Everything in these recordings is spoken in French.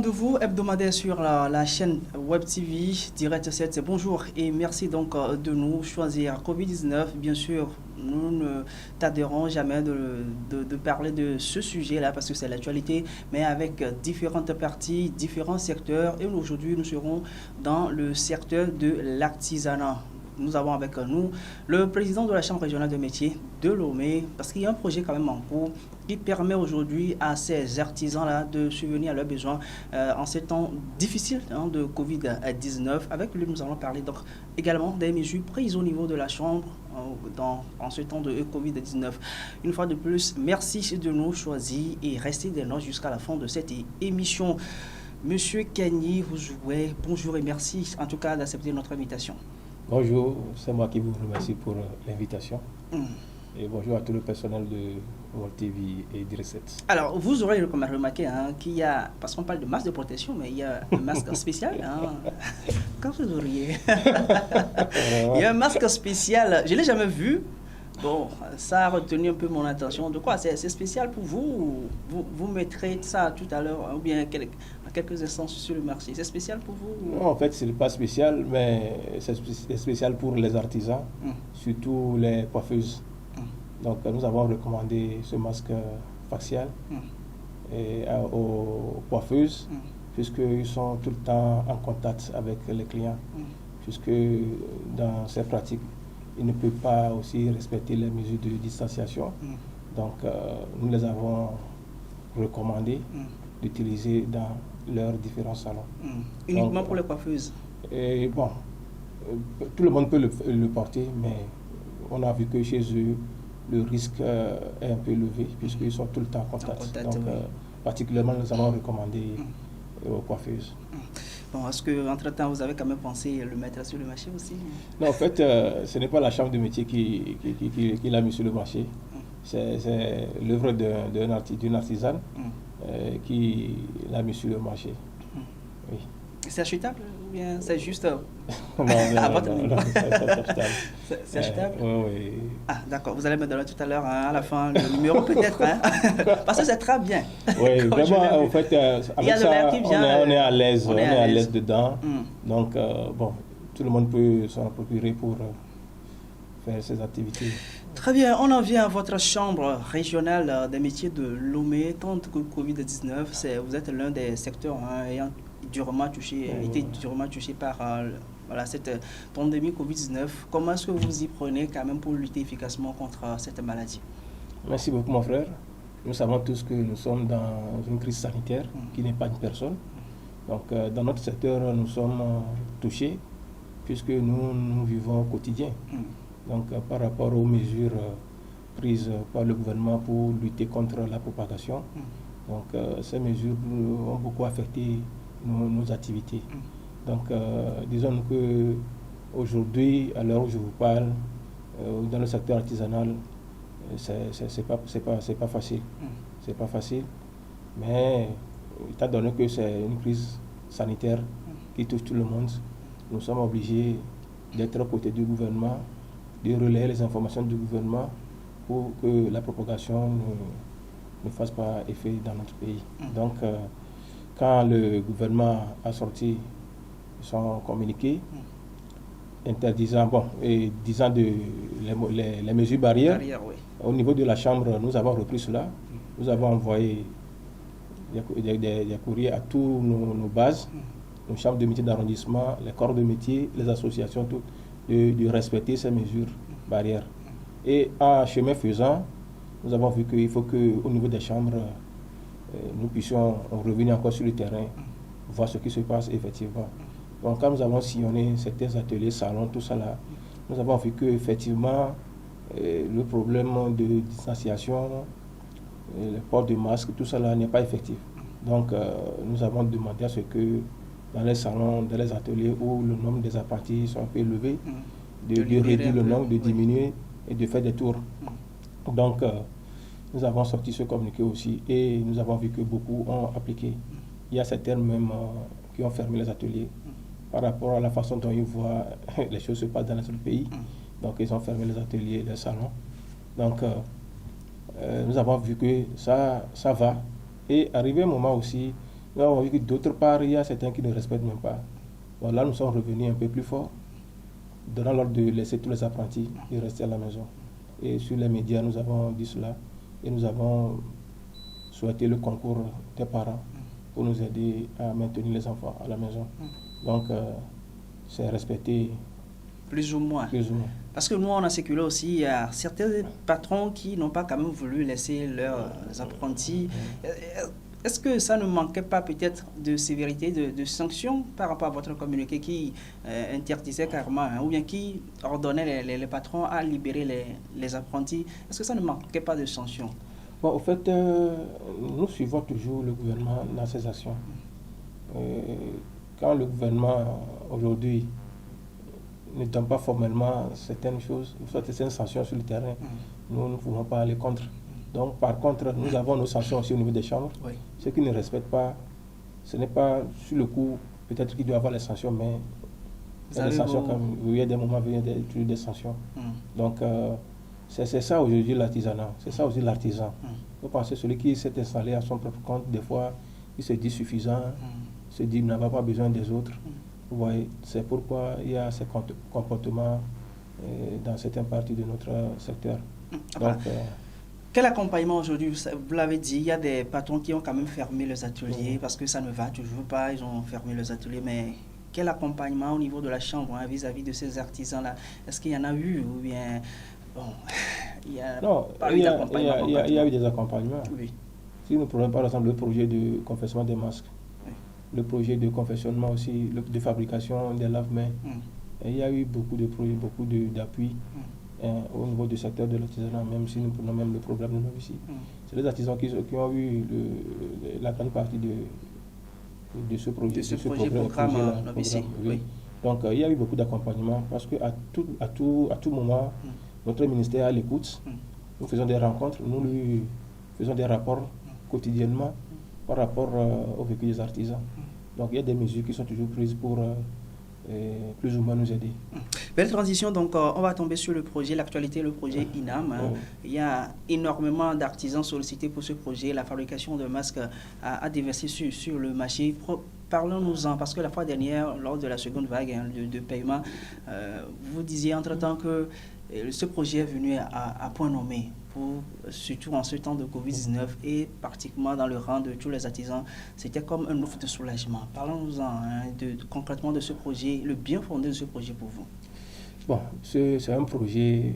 rendez-vous hebdomadaire sur la chaîne Web TV Direct 7. Bonjour et merci donc de nous choisir. Covid-19, bien sûr, nous ne tarderons jamais de parler de ce sujet-là parce que c'est l'actualité, mais avec différentes parties, différents secteurs. Et aujourd'hui, nous serons dans le secteur de l'artisanat. Nous avons avec nous le président de la Chambre régionale de métiers de Lomé, parce qu'il y a un projet quand même en cours qui permet aujourd'hui à ces artisans-là de subvenir à leurs besoins en ces temps difficiles de Covid-19. Avec lui, nous allons parler donc également des mesures prises au niveau de la Chambre en ce temps de Covid-19. Une fois de plus, merci de nous choisir et restez des nôtres jusqu'à la fin de cette émission. Monsieur Kenny, vous jouez, bonjour et merci en tout cas d'accepter notre invitation. Bonjour, c'est moi qui vous remercie pour l'invitation. Et bonjour à tout le personnel de World TV et Direct 7. Alors, vous aurez remarqué qu'il y a, parce qu'on parle de masque de protection, mais il y a un masque spécial. Quand vous auriez il y a un masque spécial, je ne l'ai jamais vu. Bon, ça a retenu un peu mon attention. De quoi? C'est spécial pour vous? Vous mettrez ça tout à l'heure, ou bien en quelques instants sur le marché. C'est spécial pour vous? Non, en fait, ce n'est pas spécial, mais c'est spécial pour les artisans, surtout les coiffeuses. Donc, nous avons recommandé ce masque facial aux coiffeuses, puisqu'ils sont tout le temps en contact avec les clients, puisque dans ces pratiques, ils ne peuvent pas aussi respecter les mesures de distanciation. Donc, nous les avons recommandé d'utiliser dans leurs différents salons. Uniquement pour les coiffeuses? Et bon, tout le monde peut le porter, mais on a vu que chez eux, le risque est un peu élevé, puisqu'ils sont tout le temps en contact. Donc, particulièrement, nous avons recommandé aux coiffeuses. Bon, est-ce qu'entre-temps, vous avez quand même pensé le mettre sur le marché aussi? Non, en fait, ce n'est pas la chambre de métier qui l'a mis sur le marché. C'est l'œuvre d'une artisane qui l'a mis sur le marché. Oui. C'est achetable ou bien c'est juste à votre niveau? C'est achetable? Oui. Ah, d'accord. Vous allez me donner tout à l'heure, à la fin, le numéro peut-être. Parce que c'est très bien. Oui, vraiment, en fait, avec ça, on est à l'aise. On est à l'aise dedans. Donc, bon, tout le monde peut s'en procurer pour faire ses activités. Très bien, on en vient à votre chambre régionale des métiers de Lomé. Tant que Covid-19, vous êtes l'un des secteurs ayant été durement touché par cette pandémie Covid-19. Comment est-ce que vous y prenez quand même pour lutter efficacement contre cette maladie? Merci beaucoup mon frère. Nous savons tous que nous sommes dans une crise sanitaire qui n'est pas une personne. Donc dans notre secteur, nous sommes touchés puisque nous vivons au quotidien. Donc par rapport aux mesures prises par le gouvernement pour lutter contre la propagation, donc ces mesures ont beaucoup affecté nos activités. Donc, disons que aujourd'hui, à l'heure où je vous parle, dans le secteur artisanal, c'est pas facile. C'est pas facile, mais étant donné que c'est une crise sanitaire qui touche tout le monde, nous sommes obligés d'être aux côtés du gouvernement, de relayer les informations du gouvernement pour que la propagation ne fasse pas effet dans notre pays. Donc, quand le gouvernement a sorti son communiqué interdisant, et disant les mesures barrières, au niveau de la Chambre, nous avons repris cela. Nous avons envoyé des courriers à tous nos bases, nos chambres de métiers d'arrondissement, les corps de métier, les associations, tout, de respecter ces mesures barrières. Et en chemin faisant, nous avons vu qu'il faut qu'au niveau des chambres, nous puissions revenir encore sur le terrain, voir ce qui se passe effectivement. Donc quand nous avons sillonné certains ateliers, salons, tout ça là, nous avons vu qu'effectivement, le problème de distanciation, le port de masque, tout ça là n'est pas effectif. Donc nous avons demandé à ce que dans les salons, dans les ateliers où le nombre des apprentis sont un peu élevé, de réduire le nombre, de diminuer et de faire des tours. Donc nous avons sorti ce communiqué aussi et nous avons vu que beaucoup ont appliqué. Il y a certains même qui ont fermé les ateliers par rapport à la façon dont ils voient les choses se passent dans notre pays. Donc ils ont fermé les ateliers, les salons. Donc nous avons vu que ça va. Et arrivé un moment aussi, Nous avons vu que d'autre part, il y a certains qui ne respectent même pas. Bon, là, nous sommes revenus un peu plus forts, donnant l'ordre de laisser tous les apprentis de rester à la maison. Et sur les médias, nous avons dit cela et nous avons souhaité le concours des parents pour nous aider à maintenir les enfants à la maison. Donc, c'est respecté plus ou moins. Parce que nous, on a circulé aussi, il y a certains patrons qui n'ont pas quand même voulu laisser leurs apprentis. Est-ce que ça ne manquait pas peut-être de sévérité, de sanctions par rapport à votre communiqué qui interdisait carrément, ou bien qui ordonnait les patrons à libérer les apprentis? Est-ce que ça ne manquait pas de sanctions? Bon, au fait, nous suivons toujours le gouvernement dans ses actions. Quand le gouvernement, aujourd'hui, ne donne pas formellement certaines choses, certaines sanctions sur le terrain, nous ne pouvons pas aller contre. Donc, par contre, nous avons nos sanctions aussi au niveau des chambres. Oui. Ceux qui ne respectent pas, ce n'est pas sur le coup, peut-être qu'il doit y avoir les sanctions, mais il y a des sanctions comme, il y a des moments où il y a des sanctions. Donc, c'est ça aujourd'hui l'artisanat, c'est ça aussi l'artisan. Vous pensez, celui qui s'est installé à son propre compte, des fois, il se dit suffisant, se dit il n'a pas besoin des autres. Vous voyez, c'est pourquoi il y a ces comportements dans certaines parties de notre secteur. Donc, quel accompagnement aujourd'hui? Vous l'avez dit, il y a des patrons qui ont quand même fermé les ateliers parce que ça ne va toujours pas, ils ont fermé les ateliers, mais quel accompagnement au niveau de la chambre vis-à-vis de ces artisans-là? Est-ce qu'il y en a eu ou bien... Bon, il y a pas eu d'accompagnement? Il y a eu des accompagnements. Oui. Si nous prenons par exemple le projet de confectionnement des masques, le projet de confectionnement aussi, de fabrication des lave-mains, il y a eu beaucoup de projets, beaucoup d'appui au niveau du secteur de l'artisanat, même si nous prenons même le programme de nous ici. C'est les artisans qui ont eu la grande partie de ce projet, programme. Oui. Donc il y a eu beaucoup d'accompagnement parce qu'à tout moment, notre ministère est à l'écoute. Nous faisons des rencontres, nous lui faisons des rapports quotidiennement par rapport au vécu des artisans. Donc il y a des mesures qui sont toujours prises pour plus ou moins nous aider. Belle transition, donc on va tomber sur le projet, l'actualité, le projet INAM. Il y a énormément d'artisans sollicités pour ce projet. La fabrication de masques a déversé sur le marché. Parlons-nous-en, parce que la fois dernière, lors de la seconde vague de paiement, vous disiez entre-temps que ce projet est venu à point nommé, surtout en ce temps de Covid-19 et particulièrement dans le rang de tous les artisans. C'était comme un offre de soulagement. Parlons-nous-en concrètement de ce projet, le bien fondé de ce projet pour vous. Bon, c'est un projet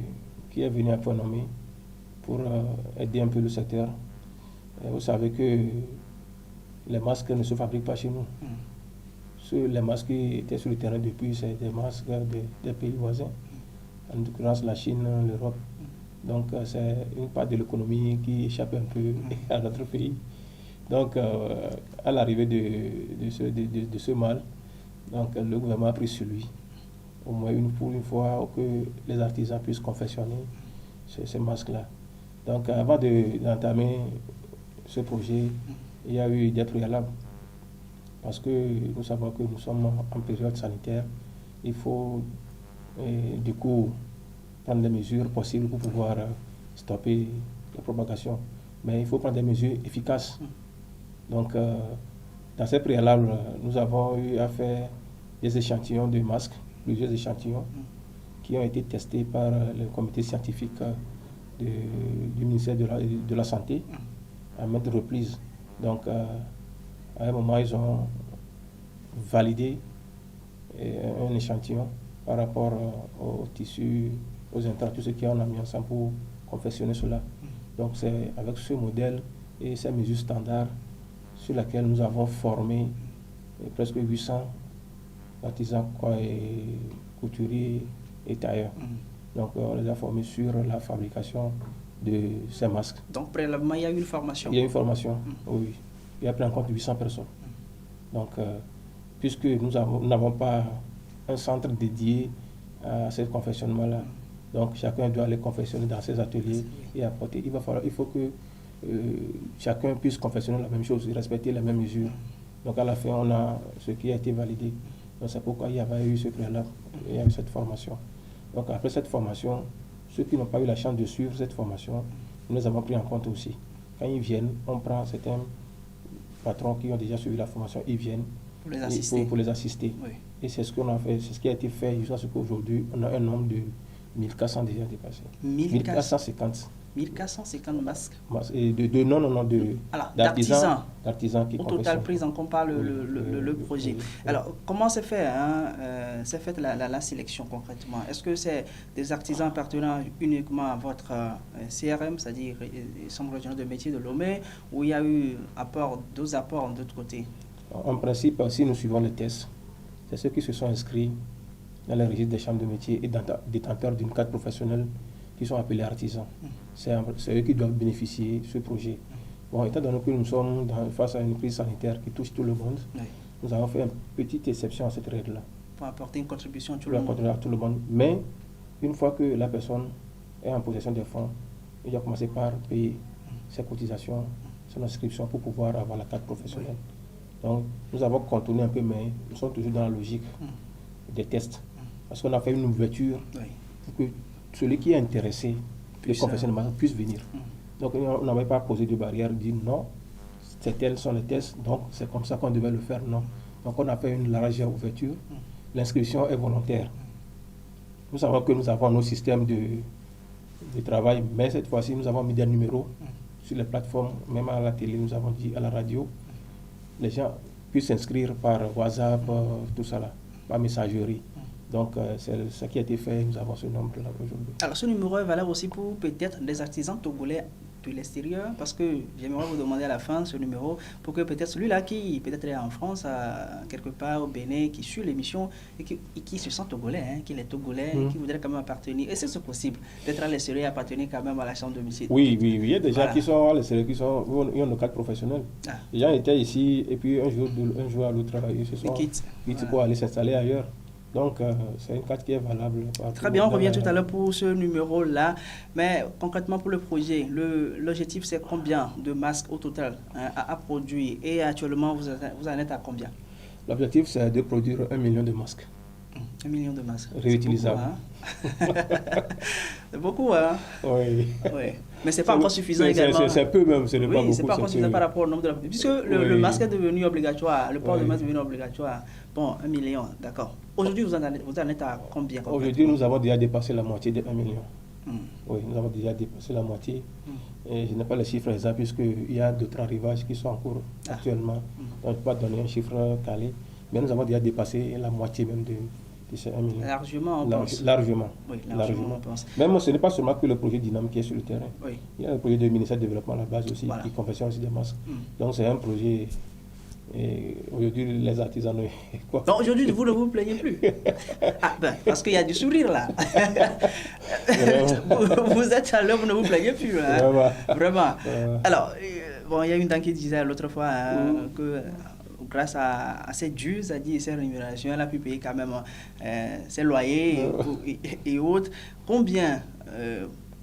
qui est venu à point nommé pour aider un peu le secteur. Vous savez que les masques ne se fabriquent pas chez nous. Les masques qui étaient sur le terrain depuis, c'est des masques des pays voisins, en l'occurrence la Chine, l'Europe. Donc c'est une part de l'économie qui échappe un peu à notre pays. Donc à l'arrivée de ce mal, donc, le gouvernement a pris sur lui, au moins une fois que les artisans puissent confectionner ces masques-là. Donc avant d'entamer ce projet, il y a eu des préalables. Parce que nous savons que nous sommes en période sanitaire. Il faut du coup prendre des mesures possibles pour pouvoir stopper la propagation. Mais il faut prendre des mesures efficaces. Donc dans ces préalables, nous avons eu à faire des échantillons de masques, plusieurs échantillons, qui ont été testés par le comité scientifique du ministère de la Santé à maintes reprises. Donc, à un moment, ils ont validé un échantillon par rapport au tissu, aux intrants, tout ce qu'on a mis ensemble pour confectionner cela. Donc, c'est avec ce modèle et ces mesures standards sur lesquelles nous avons formé presque 800 artisans et couturiers et tailleurs. Donc, on les a formés sur la fabrication de ces masques. Donc, préalablement, il y a eu une formation? Il y a eu une formation, oui. Il y a pris en compte 800 personnes. Donc, puisque nous n'avons pas un centre dédié à ce confectionnement-là, donc chacun doit aller confectionner dans ses ateliers et apporter. Il faut que chacun puisse confectionner la même chose et respecter les mêmes mesures. Donc, à la fin, on a ce qui a été validé. Donc, c'est pourquoi il y avait eu ce préalable, il y a eu cette formation. Donc, après cette formation, ceux qui n'ont pas eu la chance de suivre cette formation, nous les avons pris en compte aussi. Quand ils viennent, on prend certains patrons qui ont déjà suivi la formation, ils viennent Pour les assister. pour les assister. Oui. Et c'est ce qu'on a fait, c'est ce qui a été fait jusqu'à ce qu'aujourd'hui, on a un nombre de 1400 déjà dépassé. 1450. 1450 masques. Et d'artisans qui au total pris en compte par le projet. Oui. Alors, comment c'est fait c'est fait la sélection concrètement? Est-ce que c'est des artisans appartenant uniquement à votre CRM, c'est-à-dire Centre régional de métiers de Lomé, ou il y a eu deux apports d'autre côté? En principe, si nous suivons les tests, c'est ceux qui se sont inscrits dans les registres des chambres de métiers et détenteurs d'une carte professionnelle qui sont appelés artisans. C'est eux qui doivent bénéficier de ce projet. Bon, étant donné que nous sommes face à une crise sanitaire qui touche tout le monde, nous avons fait une petite exception à cette règle-là. Pour apporter une contribution à tout le monde. Mais une fois que la personne est en possession des fonds, il doit commencer par payer ses cotisations, son inscription pour pouvoir avoir la carte professionnelle. Donc, nous avons contourné un peu, mais nous sommes toujours dans la logique des tests. Parce qu'on a fait une ouverture pour que celui qui est intéressé, le professionnel, puisse venir. Donc, on n'avait pas posé de barrière, dit non, tels sont les tests, donc c'est comme ça qu'on devait le faire, non. Donc, on a fait une large ouverture. L'inscription est volontaire. Nous savons que nous avons nos systèmes de travail, mais cette fois-ci, nous avons mis des numéros sur les plateformes, même à la télé, nous avons dit à la radio. Les gens puissent s'inscrire par WhatsApp, tout ça là, par messagerie. Donc, c'est ce qui a été fait, nous avons ce nombre-là aujourd'hui. Alors, ce numéro est valable aussi pour peut-être des artisans togolais de l'extérieur, parce que j'aimerais vous demander à la fin ce numéro, pour que peut-être celui-là qui peut-être est en France, quelque part au Bénin, qui suit l'émission et qui se sent togolais, qu'il est togolais, qui voudrait quand même appartenir. Est-ce que c'est possible d'être à l'extérieur et appartenir quand même à la chambre de métier? Oui, il y a des gens qui sont à l'extérieur, qui ont un cadre professionnel. Les gens étaient ici et puis un jour à l'autre, ils se sont quittés pour aller s'installer ailleurs. Donc, c'est une carte qui est valable. Très bien, on revient tout à l'heure pour ce numéro-là. Mais concrètement, pour le projet, l'objectif, c'est combien de masques au total à produire? Et actuellement, vous en êtes à combien? L'objectif, c'est de produire 1 million de masques. 1 million de masques. Réutilisables. C'est beaucoup, hein? Oui. Mais ce n'est pas encore suffisant également. C'est peu même, ce n'est pas beaucoup. Ce n'est pas encore suffisant par rapport au nombre de... Puisque le masque est devenu obligatoire, le port de masque est devenu obligatoire. Bon, 1 million, d'accord. Aujourd'hui, vous en êtes à combien? Aujourd'hui, nous avons déjà dépassé la moitié de 1 million. Oui, nous avons déjà dépassé la moitié. Et je n'ai pas les chiffres exacts puisqu'il y a d'autres arrivages qui sont en cours actuellement. Donc, je ne peux pas donner un chiffre calé. Mais nous avons déjà dépassé la moitié même de ces 1 million. Largement, on pense. Largement. Oui, largement, on pense. Même ce n'est pas seulement que le projet Dynam qui est sur le terrain. Oui. Il y a le projet du ministère du Développement à la base aussi, qui confectionne aussi des masques. Donc c'est un projet. Et aujourd'hui, les artisans. Donc aujourd'hui, vous ne vous plaignez plus. Parce qu'il y a du sourire là. Vous êtes à l'heure, vous ne vous plaignez plus. Hein. Vraiment. Alors, il y a une dame qui disait l'autre fois que grâce à ses dues, c'est-à-dire ses rémunérations, elle a pu payer quand même ses loyers et autres. Combien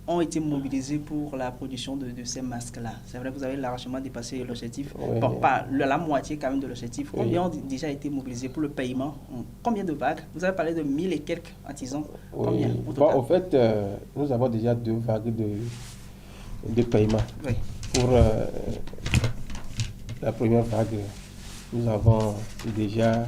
ont été mobilisés pour la production de ces masques-là? C'est vrai que vous avez largement dépassé l'objectif. Bon, pas la moitié quand même de l'objectif. Combien ont déjà été mobilisés pour le paiement? Combien de vagues? Vous avez parlé de 1000 et quelques artisans. Combien au total? En fait, nous avons déjà 2 vagues de paiement. Pour la première vague, nous avons déjà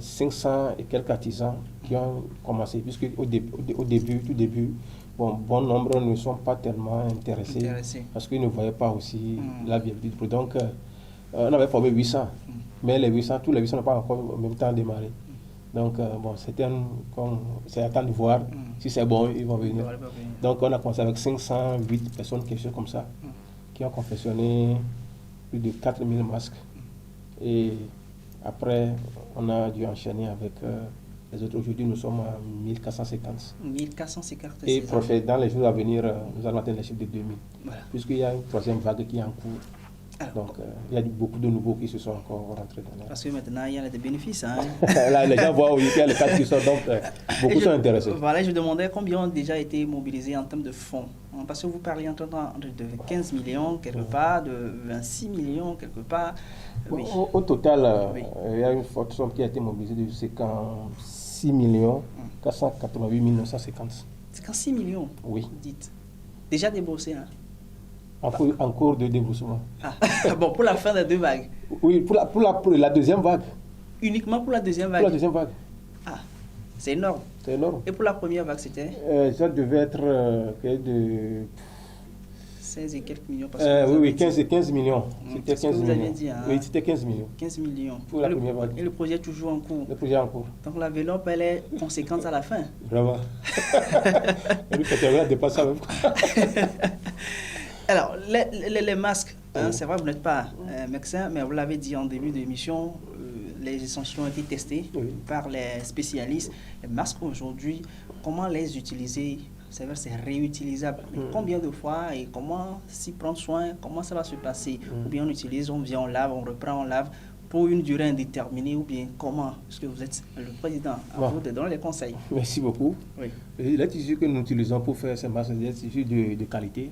500 et quelques artisans qui ont commencé, puisque tout début, bon nombre ne sont pas tellement intéressés. Parce qu'ils ne voyaient pas aussi la viabilité du produit. Donc, on avait formé 800, mais tous les 800 n'ont pas encore en même temps démarré. Donc, c'est à temps de voir si c'est bon, ils vont venir. Donc, on a commencé avec 508 personnes, quelque chose comme ça, qui ont confectionné plus de 4000 masques. Et après, on a dû enchaîner avec les autres. Aujourd'hui, nous sommes à 1450. 1450. Et dans les jours à venir, nous allons atteindre les chiffres de 2000. Puisqu'il y a une troisième vague qui est en cours. Donc, il y a beaucoup de nouveaux qui se sont encore rentrés dans Parce que maintenant, il y a des bénéfices. Hein? Là, les gens voient où il y a les cadres qui sont, donc beaucoup sont intéressés. Voilà, je demandais combien ont déjà été mobilisés en termes de fonds. Parce que vous parliez de 15 millions quelque part, de 26 millions quelque part. Oui. Au total, il y a une forte somme qui a été mobilisée de 56 488 950. 56 millions, oui. Dites. Déjà déboursé, hein? en cours de déboursement. Ah, bon, pour la fin des 2 vagues. Oui, pour la deuxième vague. Uniquement pour la deuxième vague. Pour la deuxième vague. Ah, c'est énorme. C'est énorme. Et pour la première vague, c'était Ça devait être de 16 et quelques millions. oui, 15 millions. C'était 15 vous millions. aviez dit, hein? Oui, c'était 15 millions. 15 millions. Pour la première vague. Et le projet est toujours en cours. Le projet est en cours. Donc l'enveloppe, elle est conséquente à la fin. Vraiment. Et lui, quand dépasse ça même. Alors, les masques, hein, c'est vrai, vous n'êtes pas médecin, mais vous l'avez dit en début d'émission, les échantillons ont été testés par les spécialistes. Les masques aujourd'hui, comment les utiliser? C'est vrai, c'est réutilisable. Mais combien de fois et comment s'y prendre soin? Comment ça va se passer? Ou bien on utilise, on vient, on lave, on reprend, on lave pour une durée indéterminée ou bien comment? Parce que vous êtes le président, à vous de donner les conseils. Merci beaucoup. Oui. Les tissus que nous utilisons pour faire ces masques, c'est des tissus de qualité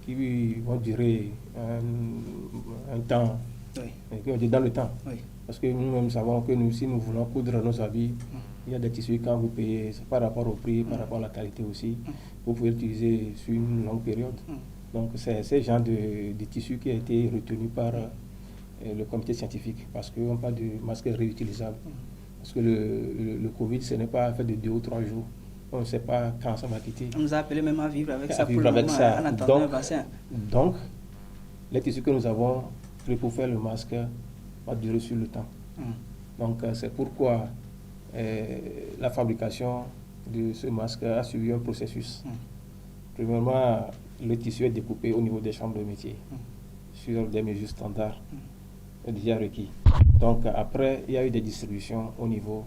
qui vont durer un temps, qui vont durer dans le temps. Oui. Parce que nous-mêmes savons que si nous voulons coudre nos habits, il y a des tissus quand vous payez, c'est par rapport au prix, par rapport à la qualité aussi. Vous pouvez l'utiliser sur une longue période. Donc c'est ce genre de tissu qui a été retenu par le comité scientifique, parce qu'on parle de masques réutilisables. Parce que le Covid, ce n'est pas fait de 2 ou 3 jours. On ne sait pas quand ça va quitter. On nous a appelé même à vivre avec ça pour le moment, en attendant un vaccin. Donc, les tissus que nous avons pris pour faire le masque va durer sur le temps. Donc, c'est pourquoi la fabrication de ce masque a suivi un processus. Premièrement, le tissu est découpé au niveau des chambres de métier sur des mesures standards déjà requis. Donc, après, il y a eu des distributions au niveau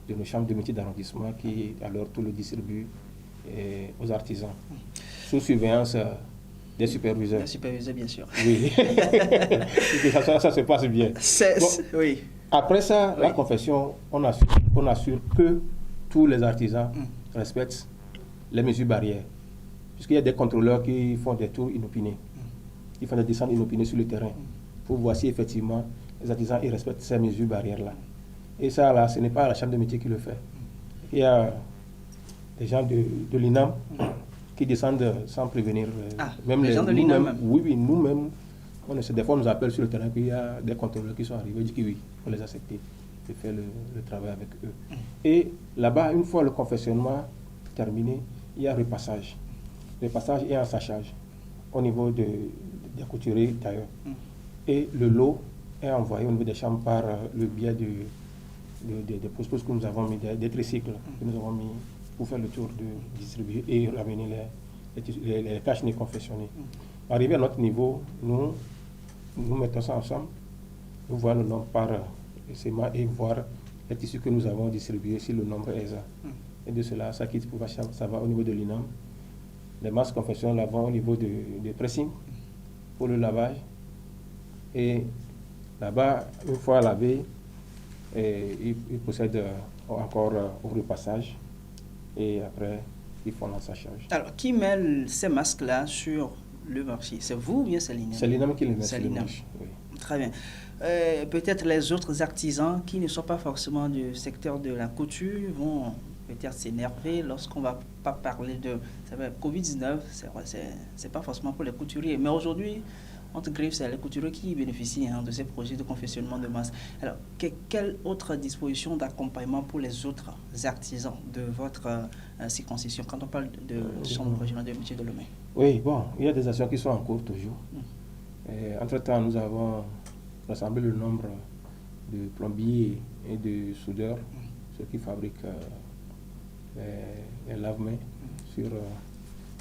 de nos chambres de métier d'arrondissement qui, alors, tout le distribue aux artisans, sous surveillance des superviseurs. Des superviseurs, bien sûr. Oui. ça se passe bien. Oui. Après ça, la confection, on assure que tous les artisans respectent les mesures barrières. Puisqu'il y a des contrôleurs qui font des tours inopinés, qui font des descentes inopinées sur le terrain, pour voir si effectivement les artisans ils respectent ces mesures barrières-là. Et ça, là, ce n'est pas la chambre de métier qui le fait. Il y a des gens de l'INAM qui descendent sans prévenir. Même les gens de l'INAM. Oui, nous-mêmes, des fois on nous appelle sur le terrain qu'il y a des contrôleurs qui sont arrivés, on dit que oui, on les a acceptés de faire le travail avec eux. Et là-bas, une fois le confectionnement terminé, il y a repassage. Repassage et ensachage au niveau des couturiers d'ailleurs. Et le lot est envoyé au niveau des chambres par le biais des pouces que nous avons mis, des tricycles que nous avons mis pour faire le tour de distribuer et ramener les cache-nez confectionnés. Arrivé à notre niveau, nous mettons ça ensemble, nous voyons le nombre par schéma et voir les tissus que nous avons distribués si le nombre est ça. Et de cela, ça quitte pour ça va au niveau de l'INAM. Les masques confectionnés l'avant au niveau de pressing pour le lavage. Et là-bas, une fois lavé, ils procèdent encore au repassage et après ils font l'ensachage. Alors, qui met ces masques-là sur le marché? C'est vous ou bien c'est l'INAM? C'est l'INAM qui les met sur le marché. Oui. Très bien. Peut-être les autres artisans qui ne sont pas forcément du secteur de la couture vont peut-être s'énerver lorsqu'on ne va pas parler de Covid-19. C'est pas forcément pour les couturiers. Mais aujourd'hui, entre griffes, c'est les couturiers qui bénéficient de ces projets de confectionnement de masques. Alors, quelle autre disposition d'accompagnement pour les autres artisans de votre circonscription quand on parle de chambre régionale de métiers de Lomé? Oui, bon, il y a des actions qui sont en cours toujours. Entre-temps, nous avons rassemblé le nombre de plombiers et de soudeurs, ceux qui fabriquent les lave-mains sur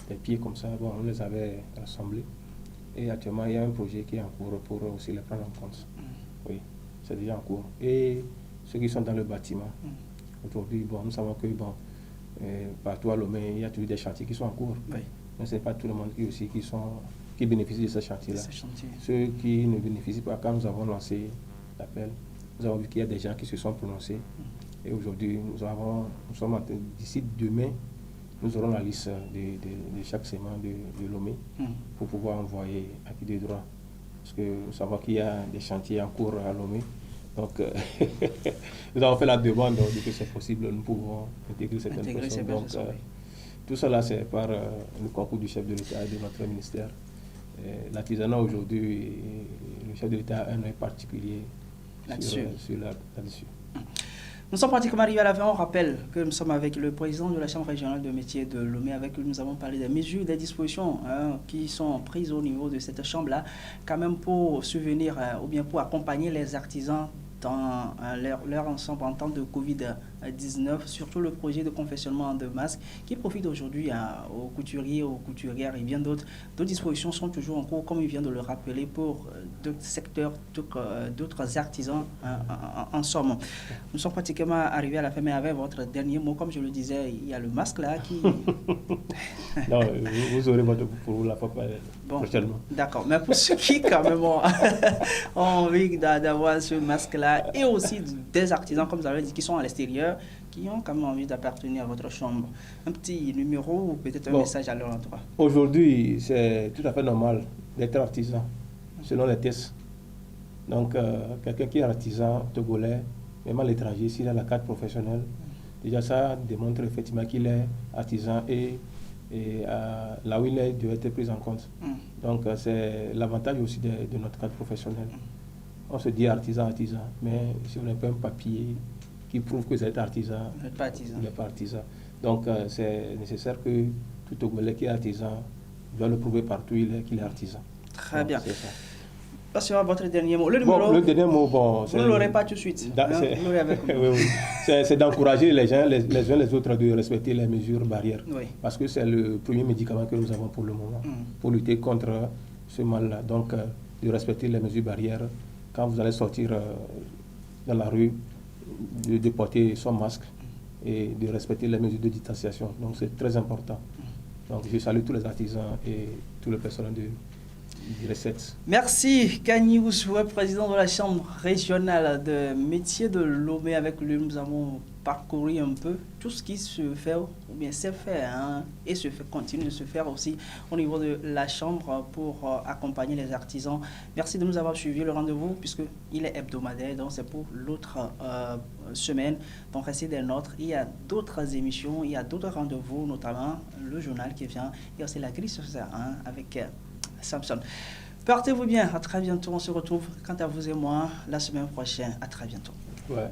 des pieds comme ça. Bon, on les avait rassemblés. Et actuellement, il y a un projet qui est en cours pour aussi les prendre en compte. Oui, c'est déjà en cours. Et ceux qui sont dans le bâtiment, aujourd'hui, bon, nous savons que partout à Lomé, il y a toujours des chantiers qui sont en cours. Oui. Mais ce n'est pas tout le monde qui bénéficie de ces chantiers-là. Ceux qui ne bénéficient pas, quand nous avons lancé l'appel, nous avons vu qu'il y a des gens qui se sont prononcés. Et aujourd'hui, nous sommes d'ici demain, nous aurons la liste de chaque segment de Lomé pour pouvoir envoyer à qui de droit. Parce que nous savons qu'il y a des chantiers en cours à Lomé. Donc, nous avons fait la demande de que c'est possible, nous pouvons intégrer certaines personnes. Donc, tout cela, c'est par le concours du chef de l'État et de notre ministère. l'artisanat aujourd'hui, le chef de l'État a un œil particulier là-dessus. Nous sommes pratiquement arrivés à la fin. On rappelle que nous sommes avec le président de la Chambre régionale de métiers de Lomé, avec qui nous avons parlé des mesures, des dispositions qui sont prises au niveau de cette chambre-là, quand même pour subvenir ou bien pour accompagner les artisans dans leur ensemble en temps de Covid-19, surtout le projet de confectionnement de masques qui profite aujourd'hui aux couturiers, aux couturières et bien d'autres. D'autres dispositions sont toujours en cours, comme il vient de le rappeler, pour d'autres secteurs, d'autres artisans en somme. Nous sommes pratiquement arrivés à la fin, mais avec votre dernier mot, comme je le disais, il y a le masque là qui... Non, vous aurez votre pour vous la fois prochainement. D'accord, mais pour ceux qui quand même ont envie d'avoir ce masque-là, et aussi des artisans, comme vous avez dit, qui sont à l'extérieur, qui ont quand même envie d'appartenir à votre chambre. Un petit numéro ou peut-être un message à leur endroit. Aujourd'hui, c'est tout à fait normal d'être artisan, selon les tests. Donc, quelqu'un qui est artisan togolais, même à l'étranger, s'il a la carte professionnelle, déjà ça démontre effectivement qu'il est artisan et là où il est, doit être pris en compte. Donc, c'est l'avantage aussi de notre carte professionnelle. On se dit artisan, mais si on n'a pas un papier qui prouve que vous êtes artisan, vous n'êtes pas artisan. Il n'est pas artisan. Donc, c'est nécessaire que tout Togolais qui est artisan doit le prouver partout qu'il est artisan. Très bien. C'est ça. Passons à votre dernier mot. Le numéro, le dernier mot, vous ne l'aurez pas tout de suite. C'est d'encourager les gens, les uns les autres, de respecter les mesures barrières. Oui. Parce que c'est le premier médicament que nous avons pour le moment, pour lutter contre ce mal-là. Donc, de respecter les mesures barrières. Quand vous allez sortir dans la rue, de porter son masque et de respecter les mesures de distanciation. Donc, c'est très important. Donc, je salue tous les artisans et tout le personnel de Recette. Merci Kani Ousoué, président de la Chambre régionale de métiers de Lomé. Avec lui, nous avons parcouru un peu tout ce qui se fait, ou bien s'est fait, et continue de se faire aussi au niveau de la Chambre pour accompagner les artisans. Merci de nous avoir suivis. Le rendez-vous, puisqu'il est hebdomadaire, donc c'est pour l'autre semaine. Donc restez des nôtres. Il y a d'autres émissions, il y a d'autres rendez-vous, notamment le journal qui vient. Il y a aussi la grille sociale avec Samson. Portez-vous bien, à très bientôt. On se retrouve, quant à vous et moi, la semaine prochaine. À très bientôt. Ouais.